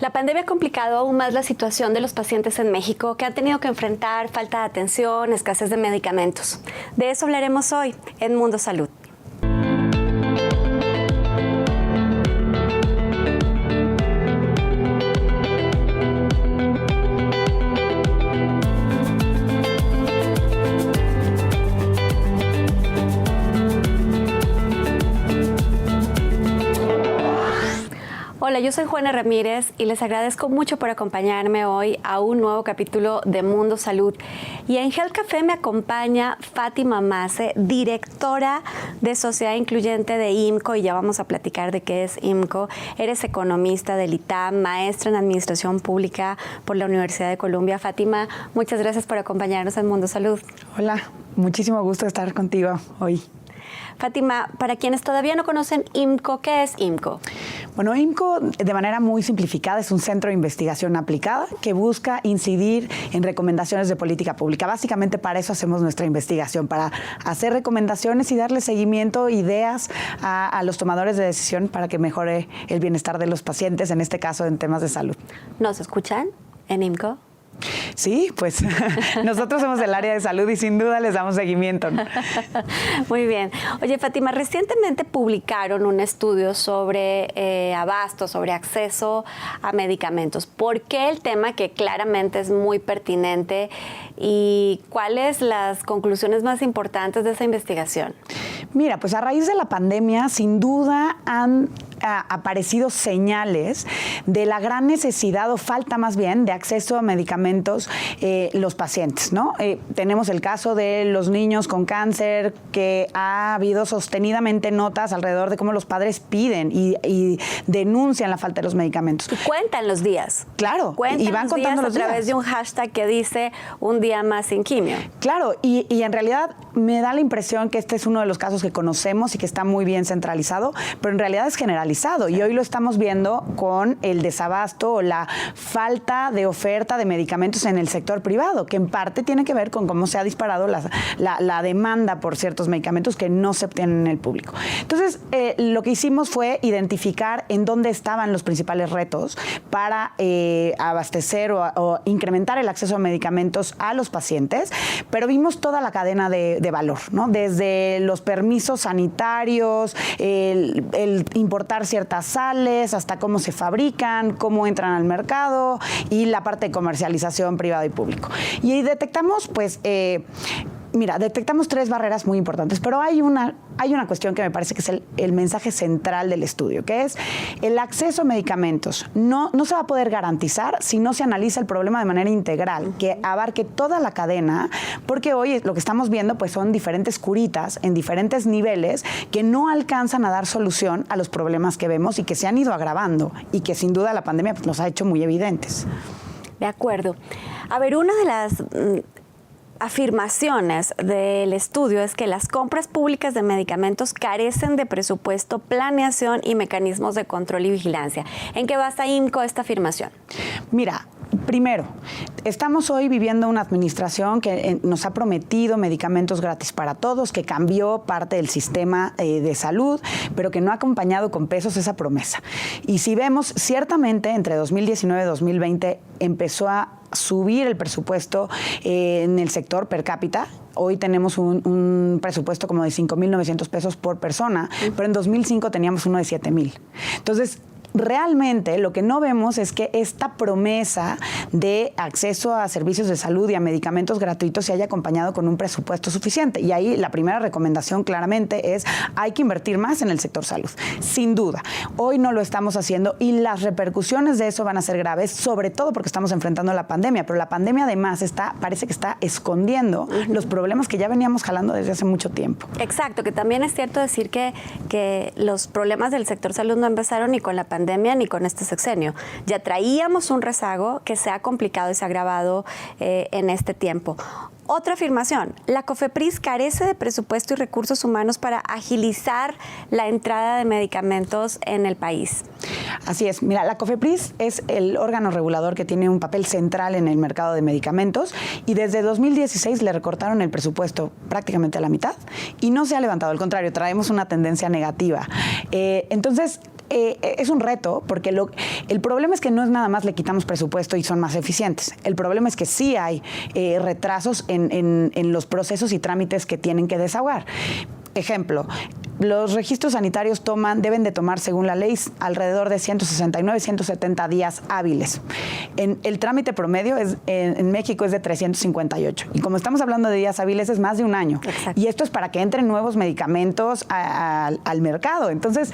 La pandemia ha complicado aún más la situación de los pacientes en México, que han tenido que enfrentar falta de atención, escasez de medicamentos. De eso hablaremos hoy en Mundo Salud. Hola, yo soy Juana Ramírez y les agradezco mucho por acompañarme hoy a un nuevo capítulo de Mundo Salud. Y en Health Café me acompaña Fátima Mace, directora de Sociedad Incluyente de IMCO, y ya vamos a platicar de qué es IMCO. Eres economista del ITAM, maestra en Administración Pública por la Universidad de Columbia. Fátima, muchas gracias por acompañarnos en Mundo Salud. Hola, muchísimo gusto estar contigo hoy. Fátima, para quienes todavía no conocen IMCO, ¿qué es IMCO? Bueno, IMCO, de manera muy simplificada, es un centro de investigación aplicada que busca incidir en recomendaciones de política pública. Básicamente para eso hacemos nuestra investigación, para hacer recomendaciones y darle seguimiento, ideas a los tomadores de decisión para que mejore el bienestar de los pacientes, en este caso en temas de salud. ¿Nos escuchan en IMCO? Sí, pues nosotros somos del área de salud y sin duda les damos seguimiento, ¿no? Muy bien. Oye, Fátima, recientemente publicaron un estudio sobre abasto, sobre acceso a medicamentos. ¿Por qué el tema que claramente es muy pertinente y cuáles las conclusiones más importantes de esa investigación? Mira, pues a raíz de la pandemia, sin duda han aparecido señales de la gran necesidad o falta más bien de acceso a medicamentos los pacientes, ¿no? Tenemos el caso de los niños con cáncer, que ha habido sostenidamente notas alrededor de cómo los padres piden y denuncian la falta de los medicamentos. Y cuentan los días. Claro, cuentan y van contando los días a través de un hashtag que dice un día más sin quimio. Claro, y en realidad me da la impresión que este es uno de los casos que conocemos y que está muy bien centralizado, pero en realidad es generalizado y hoy lo estamos viendo con el desabasto o la falta de oferta de medicamentos en el sector privado, que en parte tiene que ver con cómo se ha disparado la demanda por ciertos medicamentos que no se obtienen en el público. Entonces, lo que hicimos fue identificar en dónde estaban los principales retos para abastecer o incrementar el acceso a medicamentos a los pacientes, pero vimos toda la cadena de valor, ¿no? Desde los permisos sanitarios, el importar ciertas sales, hasta cómo se fabrican, cómo entran al mercado y la parte de comercialización privado y público. Y ahí detectamos, detectamos tres barreras muy importantes, pero hay una cuestión que me parece que es el mensaje central del estudio, que es el acceso a medicamentos. No se va a poder garantizar si no se analiza el problema de manera integral, que abarque toda la cadena, porque hoy lo que estamos viendo pues son diferentes curitas en diferentes niveles que no alcanzan a dar solución a los problemas que vemos y que se han ido agravando y que sin duda la pandemia pues, los ha hecho muy evidentes. De acuerdo. A ver, una de las afirmaciones del estudio es que las compras públicas de medicamentos carecen de presupuesto, planeación y mecanismos de control y vigilancia. ¿En qué basa IMCO esta afirmación? Mira, primero, estamos hoy viviendo una administración que nos ha prometido medicamentos gratis para todos, que cambió parte del sistema de salud, pero que no ha acompañado con pesos esa promesa. Y si vemos, ciertamente entre 2019 y 2020 empezó a subir el presupuesto en el sector per cápita. Hoy tenemos un presupuesto como de 5,900 pesos por persona, pero en 2005 teníamos uno de 7,000. Entonces, realmente lo que no vemos es que esta promesa de acceso a servicios de salud y a medicamentos gratuitos se haya acompañado con un presupuesto suficiente. Y ahí la primera recomendación claramente es hay que invertir más en el sector salud, sin duda. Hoy no lo estamos haciendo y las repercusiones de eso van a ser graves, sobre todo porque estamos enfrentando la pandemia, pero la pandemia además parece que está escondiendo los problemas que ya veníamos jalando desde hace mucho tiempo. Exacto, que también es cierto decir que los problemas del sector salud no empezaron ni con la pandemia ni con este sexenio. Ya traíamos un rezago que se ha complicado y se ha agravado en este tiempo. Otra afirmación, la COFEPRIS carece de presupuesto y recursos humanos para agilizar la entrada de medicamentos en el país. Así es. Mira, la COFEPRIS es el órgano regulador que tiene un papel central en el mercado de medicamentos y desde 2016 le recortaron el presupuesto prácticamente a la mitad y no se ha levantado. Al contrario, traemos una tendencia negativa. Entonces, es un reto, porque el problema es que no es nada más le quitamos presupuesto y son más eficientes. El problema es que sí hay retrasos en los procesos y trámites que tienen que desahogar. Ejemplo, los registros sanitarios deben de tomar, según la ley, alrededor de 169, 170 días hábiles. El trámite promedio en México es de 358. Y como estamos hablando de días hábiles, es más de un año. Exacto. Y esto es para que entren nuevos medicamentos al mercado. Entonces,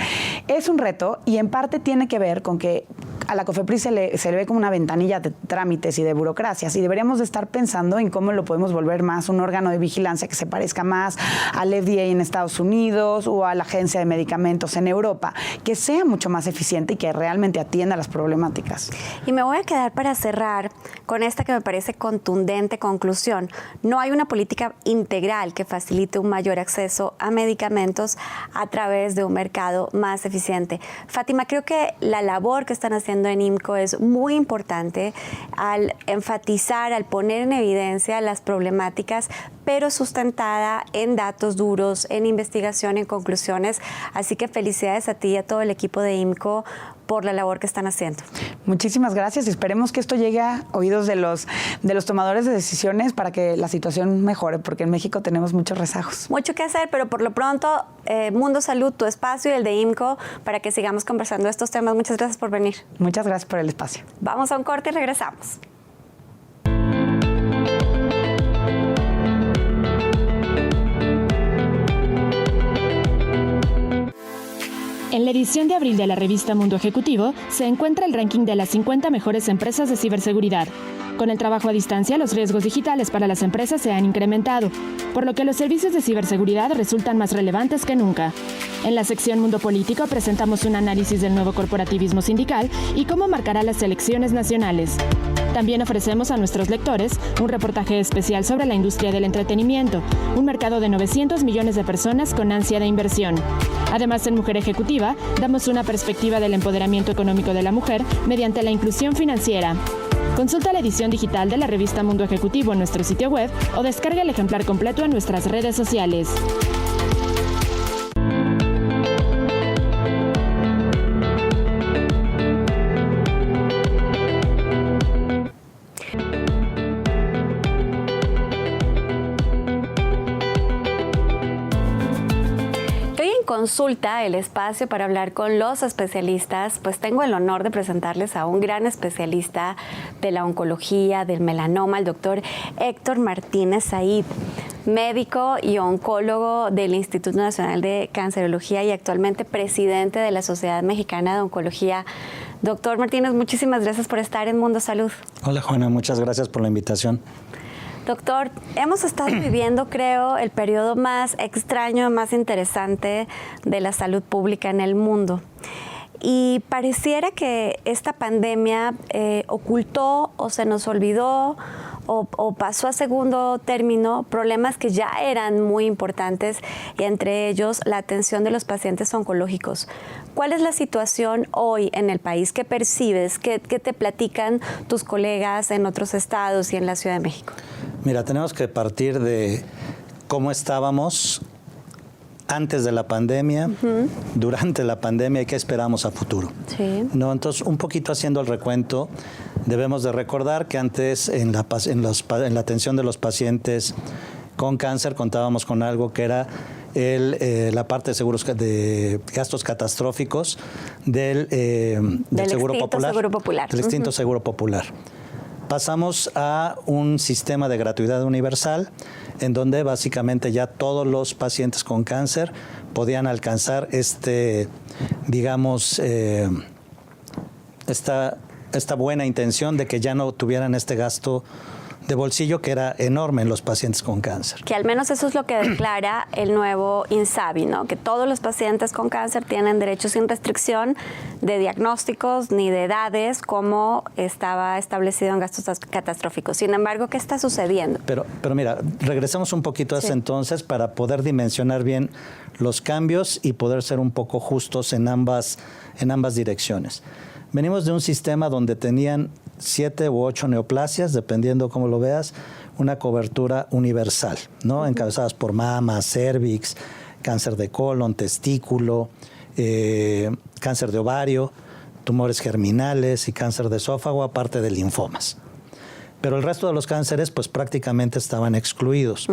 es un reto y en parte tiene que ver con que a la COFEPRIS se le ve como una ventanilla de trámites y de burocracias, y deberíamos de estar pensando en cómo lo podemos volver más un órgano de vigilancia que se parezca más al FDA en Estados Unidos o a la Agencia de Medicamentos en Europa, que sea mucho más eficiente y que realmente atienda las problemáticas. Y me voy a quedar para cerrar con esta que me parece contundente conclusión. No hay una política integral que facilite un mayor acceso a medicamentos a través de un mercado más eficiente. Fátima, creo que la labor que están haciendo en IMCO es muy importante al enfatizar, al poner en evidencia las problemáticas, pero sustentada en datos duros, en investigación, en conclusiones. Así que felicidades a ti y a todo el equipo de IMCO por la labor que están haciendo. Muchísimas gracias. Esperemos que esto llegue a oídos de los tomadores de decisiones para que la situación mejore, porque en México tenemos muchos rezagos. Mucho que hacer, pero por lo pronto, Mundo Salud, tu espacio y el de IMCO, para que sigamos conversando de estos temas. Muchas gracias por venir. Muchas gracias por el espacio. Vamos a un corte y regresamos. En la edición de abril de la revista Mundo Ejecutivo se encuentra el ranking de las 50 mejores empresas de ciberseguridad. Con el trabajo a distancia, los riesgos digitales para las empresas se han incrementado, por lo que los servicios de ciberseguridad resultan más relevantes que nunca. En la sección Mundo Político presentamos un análisis del nuevo corporativismo sindical y cómo marcará las elecciones nacionales. También ofrecemos a nuestros lectores un reportaje especial sobre la industria del entretenimiento, un mercado de 900 millones de personas con ansia de inversión. Además, en Mujer Ejecutiva, damos una perspectiva del empoderamiento económico de la mujer mediante la inclusión financiera. Consulta la edición digital de la revista Mundo Ejecutivo en nuestro sitio web o descarga el ejemplar completo en nuestras redes sociales. Consulta, el espacio para hablar con los especialistas, pues tengo el honor de presentarles a un gran especialista de la oncología, del melanoma, el doctor Héctor Martínez Said, médico y oncólogo del Instituto Nacional de Cancerología y actualmente presidente de la Sociedad Mexicana de Oncología. Doctor Martínez, muchísimas gracias por estar en Mundo Salud. Hola Juana, muchas gracias por la invitación. Doctor, hemos estado viviendo, creo, el periodo más extraño, más interesante de la salud pública en el mundo. Y pareciera que esta pandemia ocultó o se nos olvidó o pasó a segundo término problemas que ya eran muy importantes, y entre ellos la atención de los pacientes oncológicos. ¿Cuál es la situación hoy en el país? ¿Qué percibes? ¿Qué te platican tus colegas en otros estados y en la Ciudad de México? Mira, tenemos que partir de cómo estábamos antes de la pandemia, durante la pandemia y qué esperamos a futuro. Sí. ¿No? Entonces, un poquito haciendo el recuento, debemos de recordar que antes en la atención de los pacientes con cáncer contábamos con algo que era la parte de seguros de gastos catastróficos del Seguro Popular. Del extinto Seguro Popular. Pasamos a un sistema de gratuidad universal en donde básicamente ya todos los pacientes con cáncer podían alcanzar esta buena intención de que ya no tuvieran este gasto de bolsillo que era enorme en los pacientes con cáncer. Que al menos eso es lo que declara el nuevo INSABI, ¿no? Que todos los pacientes con cáncer tienen derecho sin restricción de diagnósticos ni de edades, como estaba establecido en gastos catastróficos. Sin embargo, ¿qué está sucediendo? Pero mira, regresemos un poquito a ese entonces para poder dimensionar bien los cambios y poder ser un poco justos en ambas direcciones. Venimos de un sistema donde tenían 7 u 8 neoplasias, dependiendo cómo lo veas, una cobertura universal, ¿no? Encabezadas por mama, cervix, cáncer de colon, testículo, cáncer de ovario, tumores germinales y cáncer de esófago, aparte de linfomas. Pero el resto de los cánceres pues prácticamente estaban excluidos.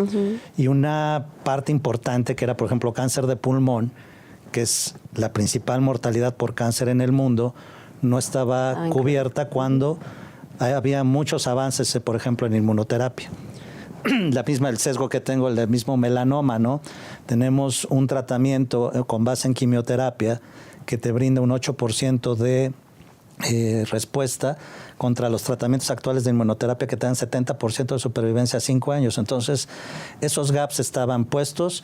Y una parte importante que era, por ejemplo, cáncer de pulmón, que es la principal mortalidad por cáncer en el mundo, no estaba cubierta cuando había muchos avances, por ejemplo, en inmunoterapia. El sesgo que tengo, el mismo melanoma, ¿no? Tenemos un tratamiento con base en quimioterapia que te brinda un 8% de respuesta contra los tratamientos actuales de inmunoterapia que te dan 70% de supervivencia a 5 años. Entonces, esos gaps estaban puestos.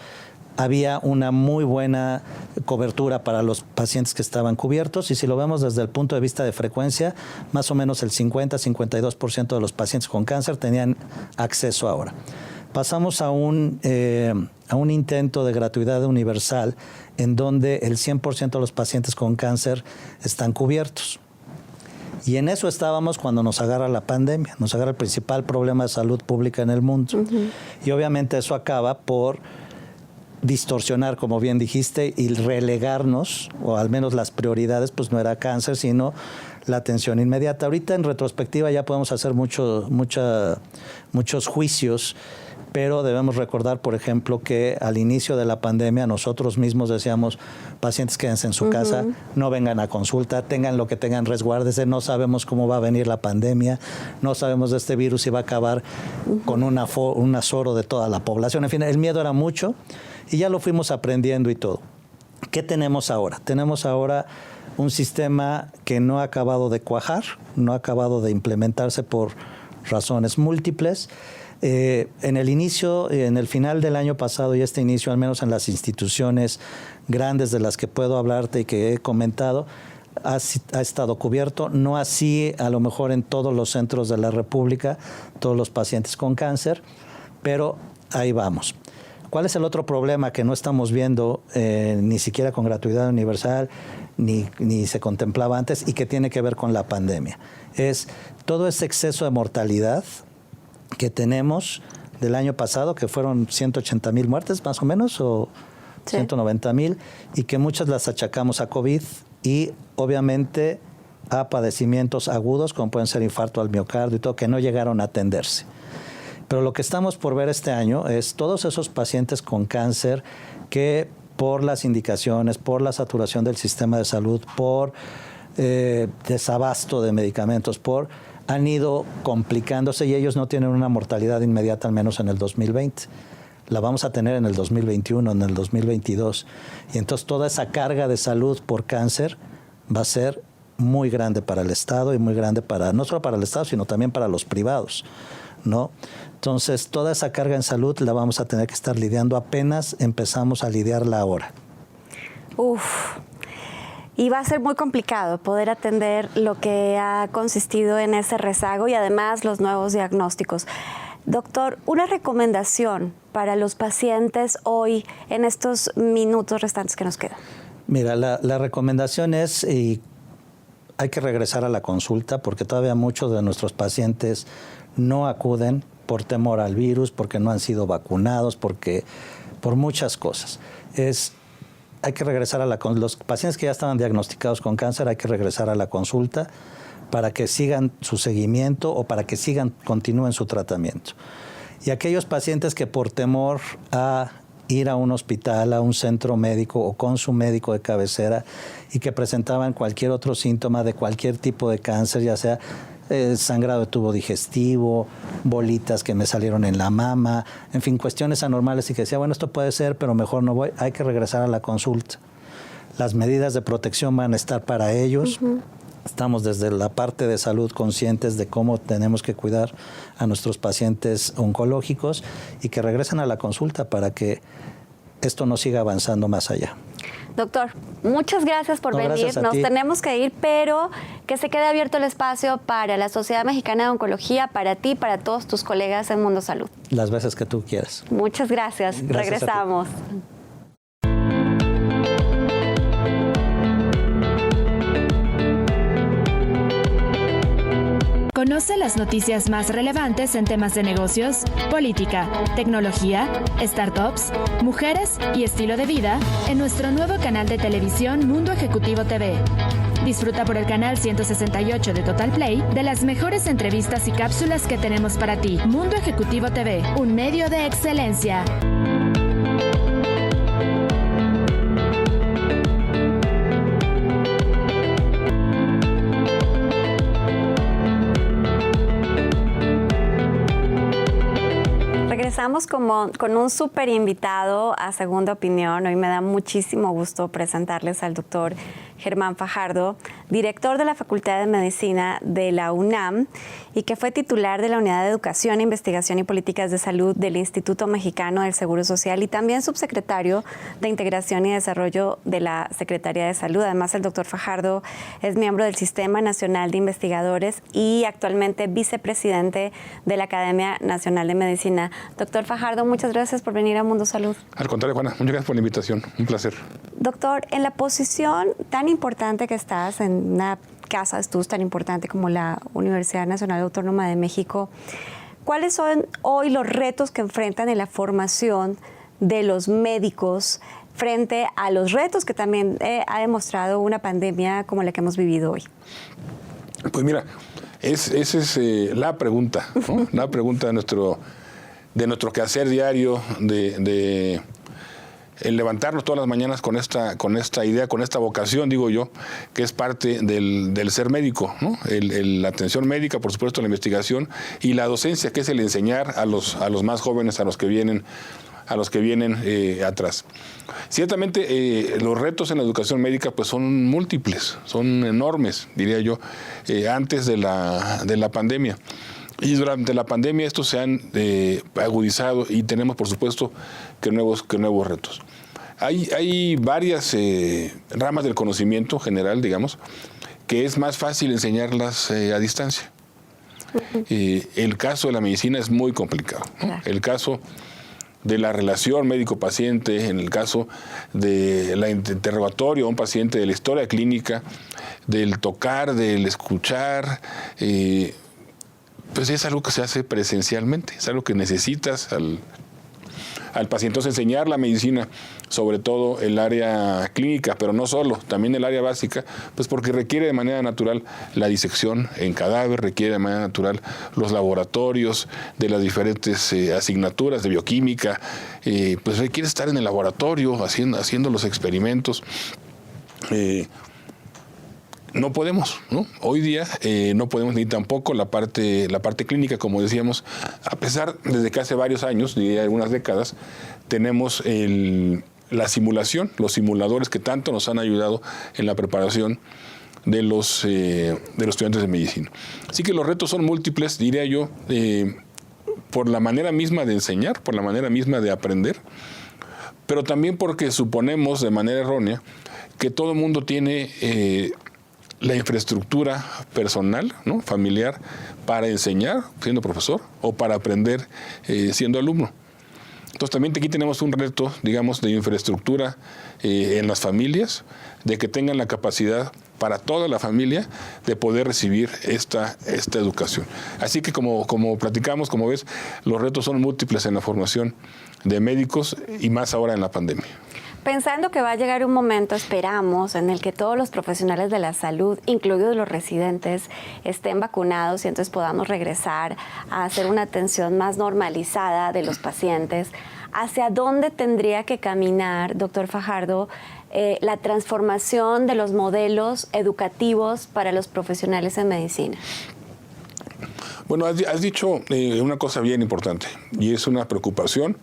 Había una muy buena cobertura para los pacientes que estaban cubiertos, y si lo vemos desde el punto de vista de frecuencia, más o menos el 50-52% de los pacientes con cáncer tenían acceso ahora. Pasamos a un intento de gratuidad universal en donde el 100% de los pacientes con cáncer están cubiertos. Y en eso estábamos cuando nos agarra la pandemia, nos agarra el principal problema de salud pública en el mundo. Y obviamente eso acaba por distorsionar, como bien dijiste, y relegarnos, o al menos las prioridades, pues no era cáncer, sino la atención inmediata. Ahorita en retrospectiva ya podemos hacer muchos juicios, pero debemos recordar, por ejemplo, que al inicio de la pandemia nosotros mismos decíamos, pacientes quédense en su casa, no vengan a consulta, tengan lo que tengan, resguárdese, no sabemos cómo va a venir la pandemia, no sabemos de este virus si va a acabar con un azoro de toda la población. En fin, el miedo era mucho y ya lo fuimos aprendiendo y todo. ¿Qué tenemos ahora? Tenemos ahora un sistema que no ha acabado de cuajar, no ha acabado de implementarse por razones múltiples. En el inicio, en el final del año pasado y este inicio, al menos en las instituciones grandes de las que puedo hablarte y que he comentado, ha estado cubierto, no así a lo mejor en todos los centros de la República, todos los pacientes con cáncer, pero ahí vamos. ¿Cuál es el otro problema que no estamos viendo ni siquiera con gratuidad universal, ni se contemplaba antes, y que tiene que ver con la pandemia? Es todo ese exceso de mortalidad que tenemos del año pasado, que fueron 180,000 muertes más o menos, o 190,000, y que muchas las achacamos a COVID y obviamente a padecimientos agudos, como pueden ser infarto al miocardio y todo, que no llegaron a atenderse. Pero lo que estamos por ver este año es todos esos pacientes con cáncer que por las indicaciones, por la saturación del sistema de salud, por desabasto de medicamentos, han ido complicándose, y ellos no tienen una mortalidad inmediata, al menos en el 2020. La vamos a tener en el 2021, en el 2022. Y entonces toda esa carga de salud por cáncer va a ser muy grande para el Estado y muy grande no solo para el Estado, sino también para los privados, ¿no? Entonces, toda esa carga en salud la vamos a tener que estar lidiando, apenas empezamos a lidiarla ahora. Y va a ser muy complicado poder atender lo que ha consistido en ese rezago y además los nuevos diagnósticos. Doctor, una recomendación para los pacientes hoy en estos minutos restantes que nos quedan. Mira, la recomendación es, y hay que regresar a la consulta, porque todavía muchos de nuestros pacientes no acuden por temor al virus, porque no han sido vacunados, por muchas cosas. Hay que regresar los pacientes que ya estaban diagnosticados con cáncer, hay que regresar a la consulta para que sigan su seguimiento o para que continúen su tratamiento. Y aquellos pacientes que por temor a ir a un hospital, a un centro médico o con su médico de cabecera y que presentaban cualquier otro síntoma de cualquier tipo de cáncer, ya sea sangrado de tubo digestivo, bolitas que me salieron en la mama, en fin, cuestiones anormales, y que decía, bueno, esto puede ser, pero mejor no voy, hay que regresar a la consulta. Las medidas de protección van a estar para ellos. Estamos desde la parte de salud conscientes de cómo tenemos que cuidar a nuestros pacientes oncológicos, y que regresen a la consulta para que esto no siga avanzando más allá. Doctor, muchas gracias por venir. Nos tenemos que ir, pero que se quede abierto el espacio para la Sociedad Mexicana de Oncología, para ti, para todos tus colegas en Mundo Salud. Las veces que tú quieras. Muchas gracias. Regresamos. Conoce las noticias más relevantes en temas de negocios, política, tecnología, startups, mujeres y estilo de vida en nuestro nuevo canal de televisión Mundo Ejecutivo TV. Disfruta por el canal 168 de Total Play de las mejores entrevistas y cápsulas que tenemos para ti. Mundo Ejecutivo TV, un medio de excelencia. Regresamos con un súper invitado a Segunda Opinión. Hoy me da muchísimo gusto presentarles al doctor Germán Fajardo, director de la Facultad de Medicina de la UNAM y que fue titular de la Unidad de Educación, Investigación y Políticas de Salud del Instituto Mexicano del Seguro Social y también subsecretario de Integración y Desarrollo de la Secretaría de Salud. Además, el doctor Fajardo es miembro del Sistema Nacional de Investigadores y actualmente vicepresidente de la Academia Nacional de Medicina. Doctor Fajardo, muchas gracias por venir a Mundo Salud. Al contrario, Juana, muchas gracias por la invitación. Un placer. Doctor, en la posición tan importante que estás, en una casa de estudios tan importante como la Universidad Nacional Autónoma de México, ¿cuáles son hoy los retos que enfrentan en la formación de los médicos frente a los retos que también ha demostrado una pandemia como la que hemos vivido hoy? Pues mira, esa es la pregunta, ¿no? La pregunta de nuestro quehacer diario, de el levantarnos todas las mañanas con esta idea, con esta vocación, digo yo, que es parte del ser médico, ¿no? La atención médica, por supuesto, la investigación y la docencia, que es el enseñar a los más jóvenes, a los que vienen atrás. Ciertamente, los retos en la educación médica pues son múltiples, son enormes, diría yo, antes de la pandemia. Y durante la pandemia estos se han agudizado y tenemos, por supuesto, que nuevos retos. Hay varias ramas del conocimiento general, digamos, que es más fácil enseñarlas a distancia. El caso de la medicina es muy complicado, ¿no? Claro. El caso de la relación médico-paciente, en el caso del interrogatorio a un paciente, de la historia clínica, del tocar, del escuchar, pues es algo que se hace presencialmente, es algo que necesitas al paciente. Entonces, enseñar la medicina, sobre todo el área clínica, pero no solo, también el área básica, pues porque requiere de manera natural la disección en cadáver, requiere de manera natural los laboratorios de las diferentes asignaturas de bioquímica, pues requiere estar en el laboratorio haciendo los experimentos. No podemos, ¿no? Hoy día no podemos, ni tampoco la parte clínica, como decíamos, a pesar desde que hace varios años, diría algunas décadas, tenemos la simulación, los simuladores que tanto nos han ayudado en la preparación de los estudiantes de medicina. Así que los retos son múltiples, diría yo, por la manera misma de enseñar, por la manera misma de aprender, pero también porque suponemos de manera errónea que todo el mundo tiene la infraestructura personal, ¿no? Familiar, para enseñar siendo profesor o para aprender siendo alumno. Entonces también aquí tenemos un reto, digamos, de infraestructura en las familias, de que tengan la capacidad para toda la familia de poder recibir esta educación. Así que como platicamos, como ves, los retos son múltiples en la formación de médicos y más ahora en la pandemia. Pensando que va a llegar un momento, esperamos, en el que todos los profesionales de la salud, incluidos los residentes, estén vacunados y entonces podamos regresar a hacer una atención más normalizada de los pacientes. ¿Hacia dónde tendría que caminar, doctor Fajardo, la transformación de los modelos educativos para los profesionales en medicina? Bueno, has dicho una cosa bien importante y es una preocupación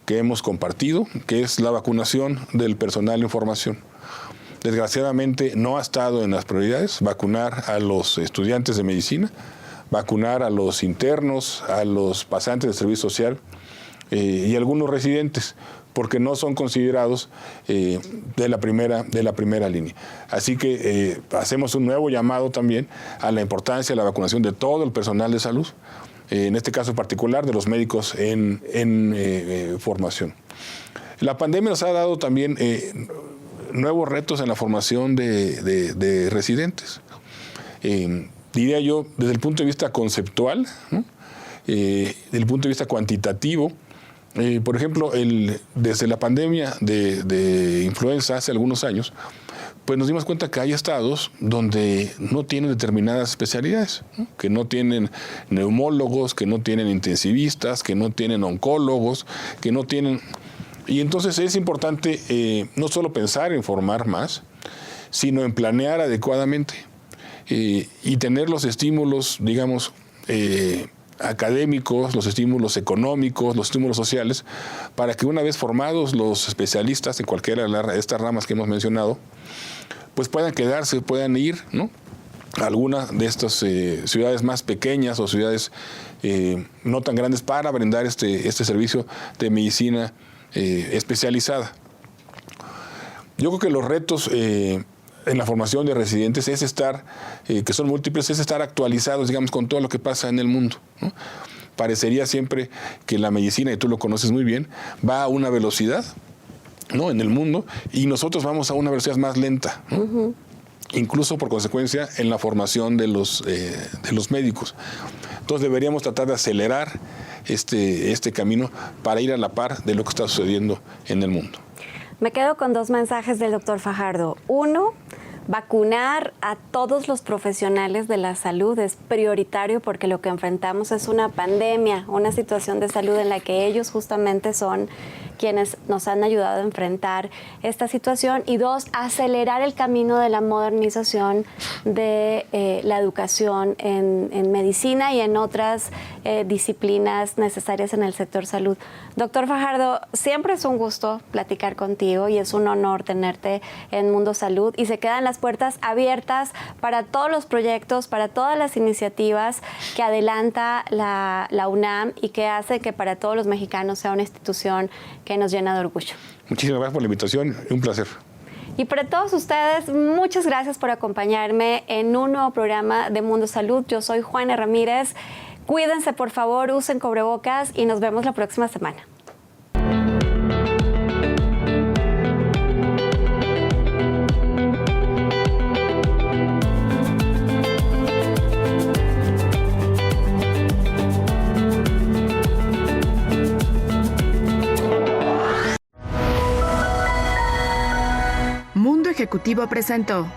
que hemos compartido, que es la vacunación del personal en formación. Desgraciadamente no ha estado en las prioridades vacunar a los estudiantes de medicina, vacunar a los internos, a los pasantes de servicio social y algunos residentes, porque no son considerados de la primera línea. Así que hacemos un nuevo llamado también a la importancia de la vacunación de todo el personal de salud, en este caso particular de los médicos en formación. La pandemia nos ha dado también nuevos retos en la formación de residentes. diría yo, desde el punto de vista conceptual, ¿no? Desde el punto de vista cuantitativo. Por ejemplo, desde la pandemia de influenza hace algunos años, pues nos dimos cuenta que hay estados donde no tienen determinadas especialidades, ¿no? Que no tienen neumólogos, que no tienen intensivistas, que no tienen oncólogos, que no tienen... Y entonces es importante no solo pensar en formar más, sino en planear adecuadamente y tener los estímulos, digamos, académicos, los estímulos económicos, los estímulos sociales, para que una vez formados los especialistas en cualquiera de estas ramas que hemos mencionado, pues puedan quedarse, puedan ir, ¿no?, a alguna de estas ciudades más pequeñas o ciudades no tan grandes para brindar este servicio de medicina especializada. Yo creo que los retos en la formación de residentes es estar, que son múltiples, es estar actualizados, digamos, con todo lo que pasa en el mundo, ¿no? Parecería siempre que la medicina, y tú lo conoces muy bien, va a una velocidad, ¿no?, en el mundo, y nosotros vamos a una velocidad más lenta, ¿no? Uh-huh. Incluso por consecuencia en la formación de los médicos. Entonces deberíamos tratar de acelerar este camino para ir a la par de lo que está sucediendo en el mundo. Me quedo con 2 mensajes del doctor Fajardo. 1, vacunar a todos los profesionales de la salud es prioritario porque lo que enfrentamos es una pandemia, una situación de salud en la que ellos justamente son quienes nos han ayudado a enfrentar esta situación. Y 2, acelerar el camino de la modernización de la educación en medicina y en otras disciplinas necesarias en el sector salud. Doctor Fajardo, siempre es un gusto platicar contigo y es un honor tenerte en Mundo Salud, y se quedan las puertas abiertas para todos los proyectos, para todas las iniciativas que adelanta la UNAM y que hace que para todos los mexicanos sea una institución que nos llena de orgullo. Muchísimas gracias por la invitación, un placer. Y para todos ustedes, muchas gracias por acompañarme en un nuevo programa de Mundo Salud. Yo soy Juana Ramírez. Cuídense, por favor, usen cubrebocas y nos vemos la próxima semana. Mundo Ejecutivo presentó